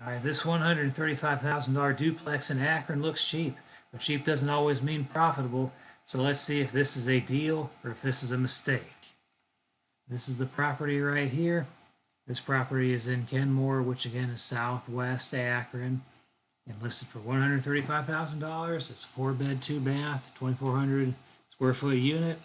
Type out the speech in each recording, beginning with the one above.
All right, this $135,000 duplex in Akron looks cheap, but cheap doesn't always mean profitable. So let's see if this is a deal or if this is a mistake. This is the property right here. This property is in Kenmore, which again is southwest Akron, and listed for $135,000. It's a 4-bed, 2-bath, 2,400 square foot unit.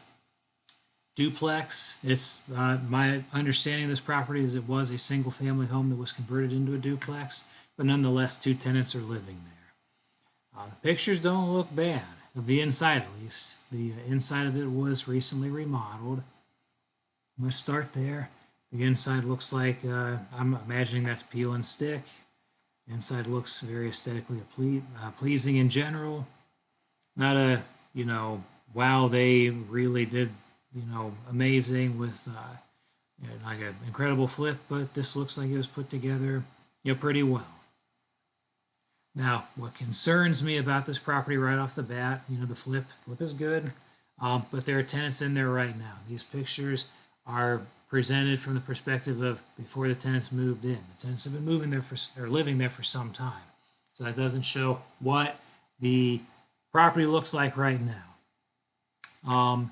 Duplex. It's my understanding of this property is it was a single family home that was converted into a duplex, but nonetheless 2 tenants are living there. The pictures don't look bad, of the inside at least. The inside of it was recently remodeled. I'm going to start there. The inside looks like, I'm imagining that's peel and stick. The inside looks very aesthetically pleasing in general. Not a, wow, they really did amazing with like an incredible flip, but this looks like it was put together pretty well. Now, what concerns me about this property right off the bat, the flip is good, but there are tenants in there right now. These pictures are presented from the perspective of before the tenants moved in. The tenants have been living there for some time, so that doesn't show what the property looks like right now.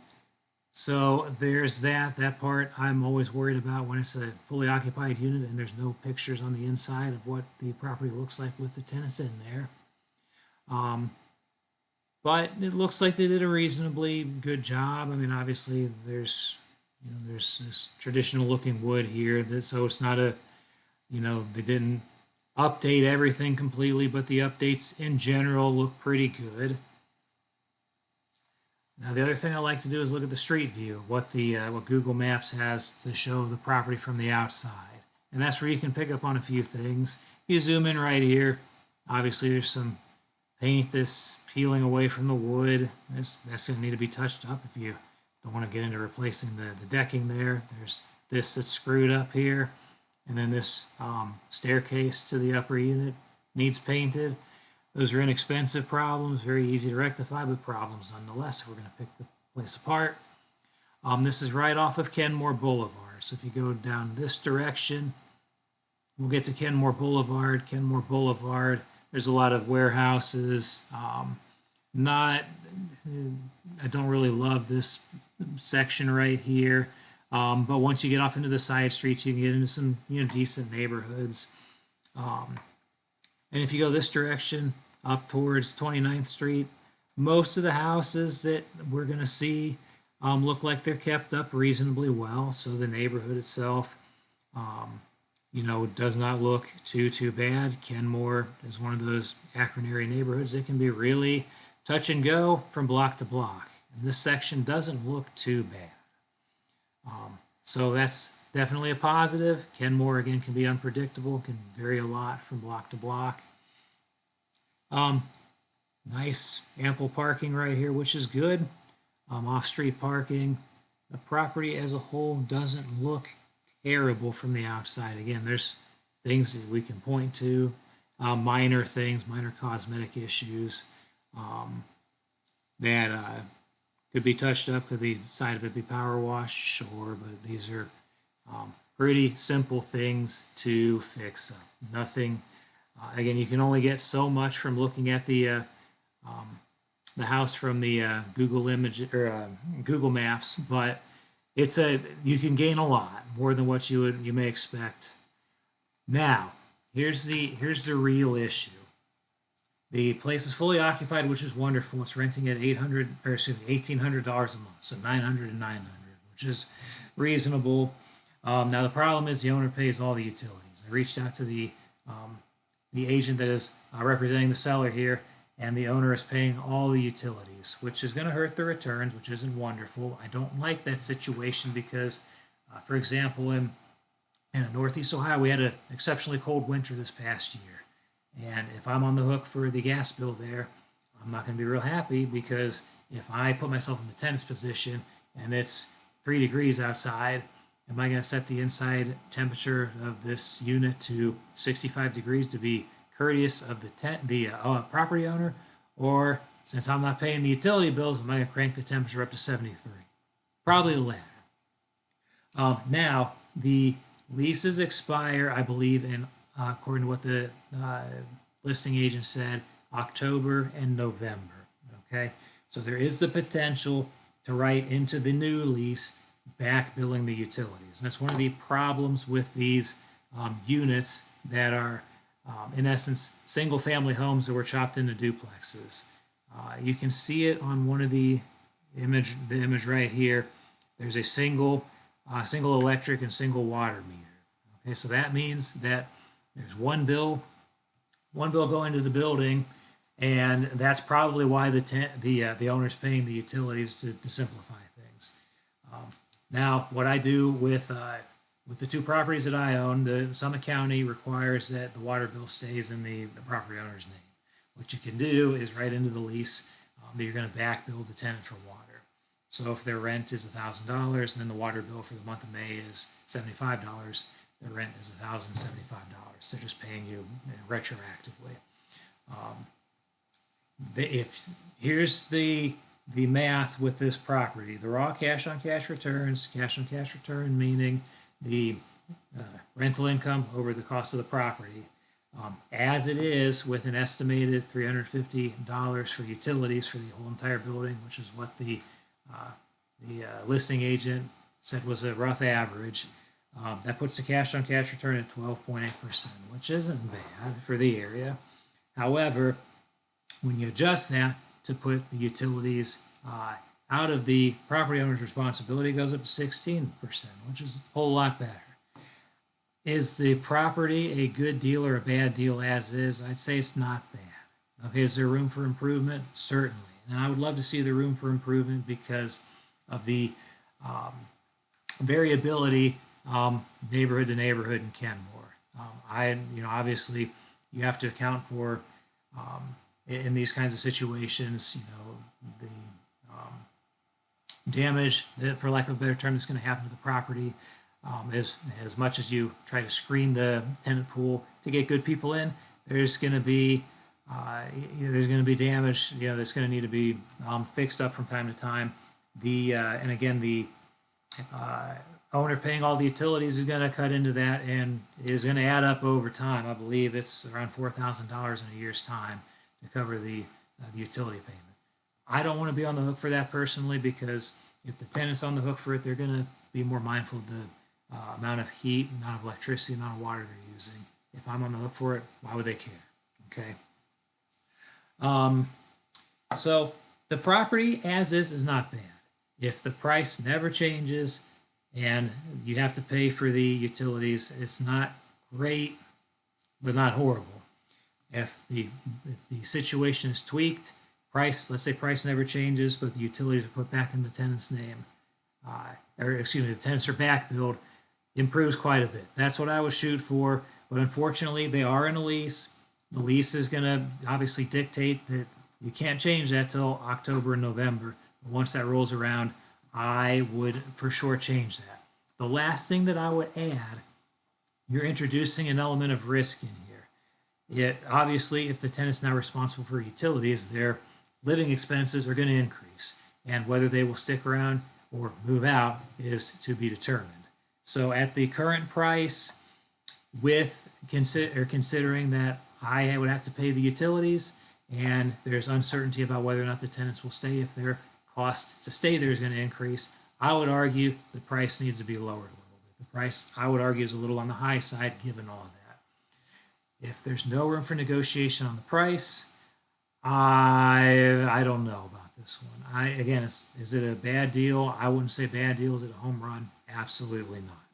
So there's that part I'm always worried about when it's a fully occupied unit and there's no pictures on the inside of what the property looks like with the tenants in there. But it looks like they did a reasonably good job. I mean, obviously there's this traditional looking wood here, so it's not a, they didn't update everything completely, but the updates in general look pretty good. Now, the other thing I like to do is look at the street view, what Google Maps has to show the property from the outside. And that's where you can pick up on a few things. You zoom in right here. Obviously, there's some paint that's peeling away from the wood. That's going to need to be touched up if you don't want to get into replacing the decking there. There's this that's screwed up here. And then this staircase to the upper unit needs painted. Those are inexpensive problems, very easy to rectify, but problems nonetheless if we're going to pick the place apart. This is right off of Kenmore Boulevard. So if you go down this direction, we'll get to Kenmore Boulevard. Kenmore Boulevard, there's a lot of warehouses. I don't really love this section right here. But once you get off into the side streets, you can get into some decent neighborhoods. And if you go this direction, up towards 29th Street, most of the houses that we're going to see look like they're kept up reasonably well. So the neighborhood itself, does not look too bad. Kenmore is one of those Akron area neighborhoods that can be really touch and go from block to block. And this section doesn't look too bad. So that's definitely a positive. Kenmore, again, can be unpredictable, can vary a lot from block to block. Nice ample parking right here, which is good. Off-street parking. The property as a whole doesn't look terrible from the outside. Again, there's things that we can point to, minor things, minor cosmetic issues that could be touched up. Could the side of it be power washed? Sure, but these are pretty simple things to fix up. Nothing. Again, you can only get so much from looking at the house from the Google image or Google Maps, but you can gain a lot more than what you may expect. Now, here's the real issue. The place is fully occupied, which is wonderful. It's renting at $1,800 a month, so $900 and $900, which is reasonable. Now the problem is the owner pays all the utilities. I reached out to the agent that is representing the seller here, and the owner is paying all the utilities, which is going to hurt the returns, which isn't wonderful. I don't like that situation because, for example, in Northeast Ohio, we had an exceptionally cold winter this past year. And if I'm on the hook for the gas bill there, I'm not going to be real happy because if I put myself in the tenant's position and it's 3 degrees outside, am I going to set the inside temperature of this unit to 65 degrees to be courteous of the property owner? Or since I'm not paying the utility bills, am I going to crank the temperature up to 73? Probably the latter. Now, the leases expire, I believe, in according to what the listing agent said, October and November. Okay, so there is the potential to write into the new lease back billing the utilities. And that's one of the problems with these units that are, in essence, single family homes that were chopped into duplexes. You can see it on one of the image right here. There's a single electric and single water meter. Okay, so that means that there's one bill going to the building, and that's probably why the owner's paying the utilities to simplify things. Now, what I do with the two properties that I own, the Summit County requires that the water bill stays in the property owner's name. What you can do is write into the lease that you're going to back bill the tenant for water. So if their rent is $1,000, and then the water bill for the month of May is $75, their rent is $1,075. They're just paying you retroactively. Here's the math with this property. The raw cash on cash returns, cash on cash return meaning the rental income over the cost of the property, as it is with an estimated $350 for utilities for the whole entire building, which is what the listing agent said was a rough average. That puts the cash on cash return at 12.8%, which isn't bad for the area. However, when you adjust that to put the utilities out of the property owner's responsibility, it goes up to 16%, which is a whole lot better. Is the property a good deal or a bad deal as is? I'd say it's not bad. Okay, is there room for improvement? Certainly. And I would love to see the room for improvement because of the variability neighborhood to neighborhood in Kenmore. Obviously you have to account for in these kinds of situations, the damage that, for lack of a better term, that's going to happen to the property. As much as you try to screen the tenant pool to get good people in, there's going to be damage that's going to need to be fixed up from time to time. And again, the owner paying all the utilities is going to cut into that and is going to add up over time. I believe it's around $4,000 in a year's time to cover the utility payment. I don't want to be on the hook for that personally, because if the tenant's on the hook for it, they're going to be more mindful of the amount of heat, amount of electricity, amount of water they're using. If I'm on the hook for it, why would they care? Okay. So the property as is not bad. If the price never changes and you have to pay for the utilities, it's not great, but not horrible. If the situation is tweaked, let's say price never changes, but the utilities are put back in the tenant's name, the tenants are back billed, improves quite a bit. That's what I would shoot for, but unfortunately they are in a lease. The lease is going to obviously dictate that you can't change that till October and November. But once that rolls around, I would for sure change that. The last thing that I would add, you're introducing an element of risk in here. Obviously, if the tenant's now responsible for utilities, their living expenses are going to increase, and whether they will stick around or move out is to be determined. So at the current price, considering that I would have to pay the utilities, and there's uncertainty about whether or not the tenants will stay if their cost to stay there is going to increase, I would argue the price needs to be lowered a little bit. The price, I would argue, is a little on the high side given all of that. If there's no room for negotiation on the price, I don't know about this one. Is it a bad deal? I wouldn't say bad deal. Is it a home run? Absolutely not.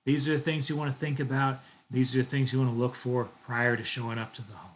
These are the things you want to think about. These are the things you want to look for prior to showing up to the home.